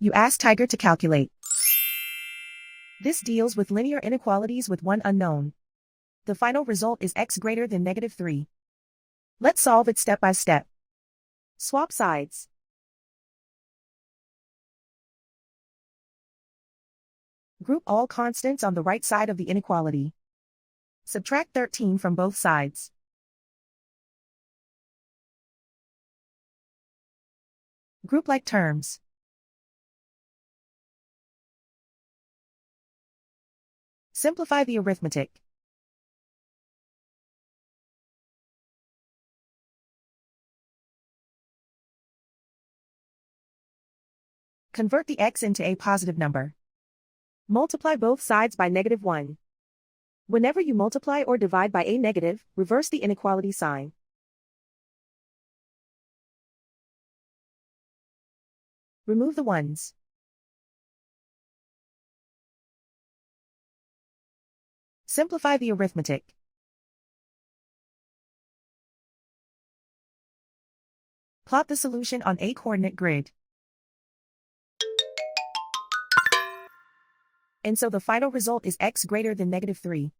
You ask Tiger to calculate. This deals with linear inequalities with one unknown. The final result is x greater than -3. Let's solve it step by step. Swap sides. Group all constants on the right side of the inequality. Subtract 13 from both sides. Group like terms. Simplify the arithmetic. Convert the x into a positive number. Multiply both sides by -1. Whenever you multiply or divide by a negative, reverse the inequality sign. Remove the ones. Simplify the arithmetic. Plot the solution on a coordinate grid. And so the final result is x greater than -3.